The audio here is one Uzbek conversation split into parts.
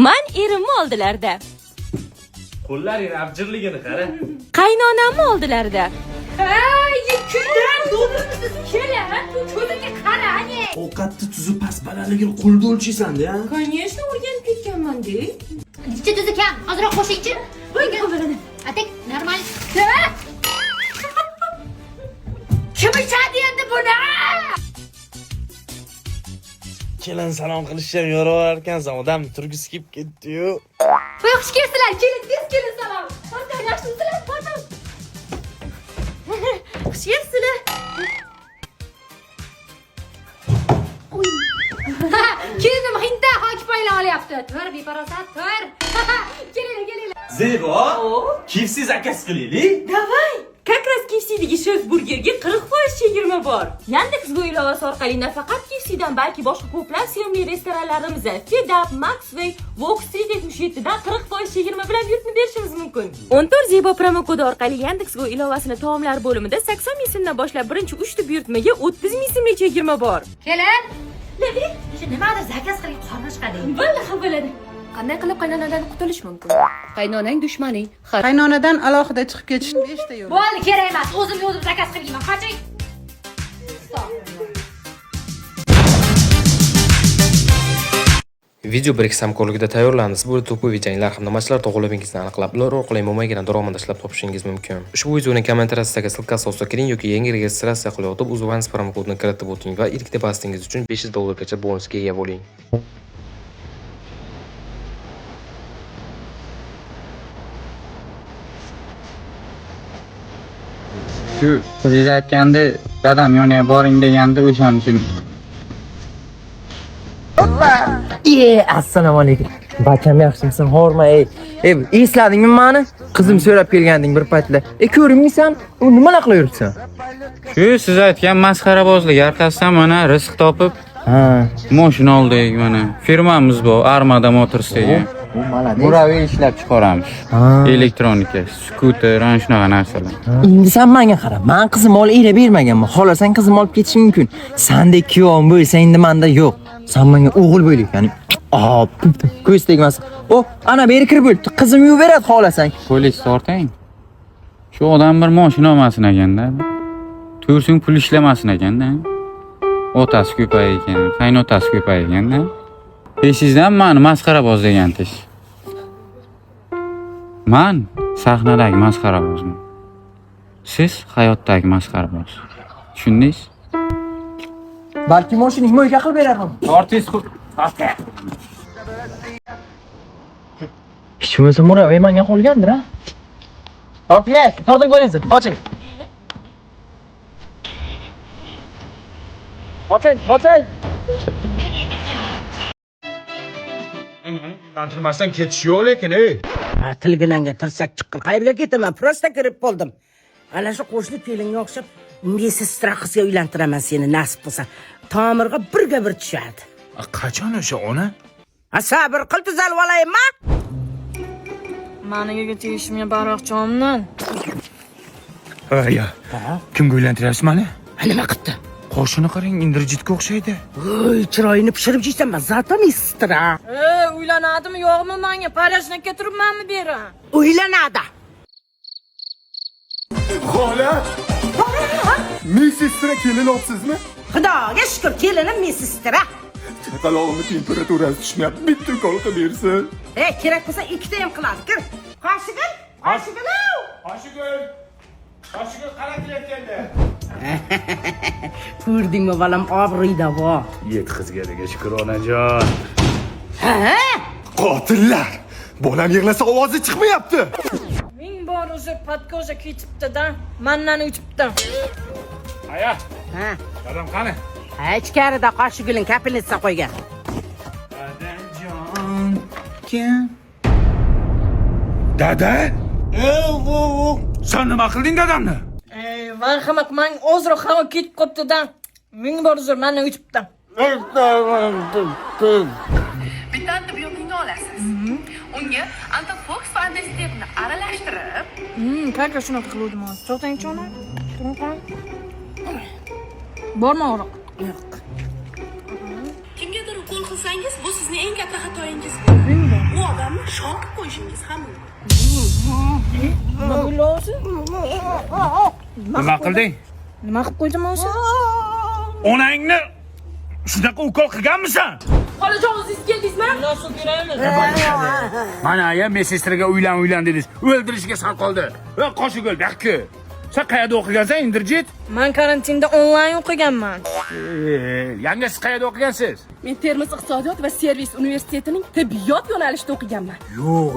Men erimni oldilarda. Qo'llaring abjirligini qara. Qaynonamni oldilarda. Kundan do'zimiz keladi. Ko'ziga qara, ani. Ovqatni tuzi past balandligini qo'lda o'lchaysan-da. Конечно, o'rganib ketganman-da. Necha tuzi kam? Ozroq qo'shingchi. Bunga bo'ladi. Atek normal. Kim ichadi endi buni? Kelin salom qilishga yo'ravar ekansan, odam turgisi kelib ketdi-yu. Voy, xush kelibsizlar. Kelin, tez kelin salom. Qanday yaxshisizlar? Pardon. Xush kelibsizlar. Kelinim hinda hokipoyla olyapti. Tur, beparosat, tur. Kelinglar. Zebo, kifsiz akasi qilaylik. Davay. Как раз KFC'dagi chef burgerga 40% chegirma bor. Yandex.Go ilovasi orqali nafaqat KFC'dan balki boshqa ko'plab sevimli restoranlarimiz Fedap, Maxway, Vox 377 dan 40% chegirma bilan buyurtma berishimiz mumkin. 14 Zebo promo kodi orqali Yandex.Go ilovasini taomlar bo'limida 80 ming so'mdan boshlab birinchi 3 ta buyurtmaga 30 ming so'mlik chegirma bor. Kelin. Levi, shu nimadir zakaz qilib qorni chiqadi. Vallahi bo'ladi. Qanday qilib qaynonadan qutulish mumkin? Qaynonang dushmaning. Qaynonadan alohida chiqib ketishni 5 ta yo'l. Bo'ldi, kerak emas. O'zim zakaz qilmayman. Qoching. Video Brix hamkorligida tayyorlandi. Siz bu to'pov videolar hamda matchlar to'g'rilamingizni aniqlab, ular orqali mo'maygina daromad ishlab topishingiz mumkin. Ushbu videoning kommentariyasidagi ссылкасы ostida kiring yoki yangi registratsiya qilayotib UzOnes promo kodini kiritib o'ting va ilk depositingiz uchun $500 gacha bonusga ega bo'ling. Shu siz aytganda dadam yoniga boring deganda o'shaning Assalomu alaykum. Bacham yaxshimisan? Horma esladingmi meni? Qizim so'rab kelganding bir paytlar. Ko'rinmaysan? U nimalar qilib yuribsan? shu siz aytgan masxarabozlik arkasidan mana rizq topib, mashina oldik mana. Firmamiz bor, Armada Motors degan. Muraviy ishlab chiqaramiz. Elektronika, skuter, ana shunaqa narsalar. Endi sen menga qara. Men qizim olib ila bermaganman. Xohlasang qizim olib ketishim mumkin. Sendek kuyovim bo'lsa endi menda yo'q. Sen menga o'g'il bo'lik, ya'ni ko'z tegmas. Ana beri kirib o'tdi. Qizim yuvib beradi xohlasang. Polis tortang. Shu odam bir mashina olmasin ekanda. Tursin pul ishlamasin ekanda. Otasi ko'paygan, qaynotasi ko'paygan-da. Peshizdan meni masxaraboz degansiz. Men sahnadagi masxarabozman. Siz hayotdagi masxaraboz. Tushundingiz? Balki mashinani mo'yga qilib berarman. Tortingiz Hech bo'lmasa Muraviy menga qolgandir, ha? Okey, torting qo'yingsiz. Oching. Oching. Tantirmasdan ketish yo'q lekin, Tilginanga tirsak chiqqan. Qayerga ketaman? Prosta kirib qoldim. Ana shu qo'shni kelinga o'xshab mesestra qizga uylantiraman seni nasib bo'lsa. Tomirga birga bir tushadi. Qachon o'sha ona? Sabr qil tuzalib olaymi? Maniga tegishimga baroqchomdan. Ya. Kimga uylantiryapsiz meni? Nima qildi? Qo'shini qarang, Indrajitga o'xshaydi. Voy, chiroyini pishirib jiysanman. Zato mesestra. Uylanadimi yo'qmi menga? Parashnikka turibmanmi bera? Uylanadi. Xola! Mesestra kelin olibsizmi? Xudoga shukr, kelinim mesestra. Chaqalog'imni temperaturasi tushmayapti. Bitta kol qilib bersin. Kerak bo'lsa ikkita ham qiladi. Kir. Qoshig'im. Qoshig'i qara kelayotganda. Ko'rdingmi balam, obro'yda bor. Yek qizga shukur onajon. Qotillar! Bolam yig'lasa ovozi chiqmayapti. Ming bor uzr podkoza ketibdi-da. Mandan o'tibdi. Aya. Dadam qani? Ichkarida qoshig'ing kapelnitsa qo'ygan. Dadajon. Kim? Dada? Sen nima qilding dadamni? Marhamat, men ozroq havo ketib qopti-da. Ming bor uzr, mandan o'tibdi. Bitta antibiotini olasiz. Unga antifox va antistepni aralashtirib, Kaka shunaqa qiluvdim hozir. To'xtang chona. Bormi og'riq? Yo'q. kimgadir ukol qilsangiz, bu sizning eng katta xatoyingiz. bu odamni shokib qo'yishingiz ham mumkin. Nima qilding? Nima qilib qo'ydim o'zi? Onangni shunaqa ukol qilganmisan? Xolajon o'zingiz keldingizmi? Mana ya mesestraga uylan dedingiz. O'ldirishga sal qoldi. Va qoshig o'ldi, akki. Sen qayerda o'qigansan, Indirjit? Men karantinda onlayn o'qiganman. Yanga siz qayerda o'qigansiz? Men Termiz iqtisodiyot va servis universitetining tibbiyot yo'nalishida o'qiganman. Yo'q.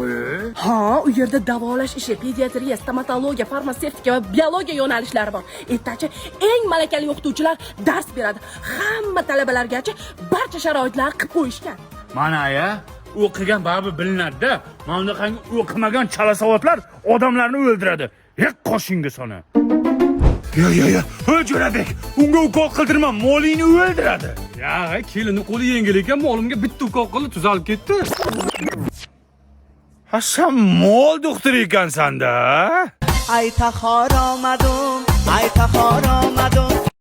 Ha, u yerda davolash ishi, pediatriya, stomatologiya, farmatsevtika va biologiya yo'nalishlari bor. Ertachi eng malakali o'qituvchilar dars beradi. Hamma talabalargacha barcha sharoitlar qilib qo'yishgan. Mana ya, o'qigan babi bilinadi-da. Mana bunaqangi o'qimagan chala savodlar odamlarni o'ldiradi. Qoshingga sona. Yo. Jo'rabek, unga ukol qildirma, molingni o'ldiradi. Ya, kelinni qo'li yengil ekan, molimga bitta ukol qildi, tuzalib ketdi. Ha, sen mol doktor ekansan-da. Ay taxor omadim,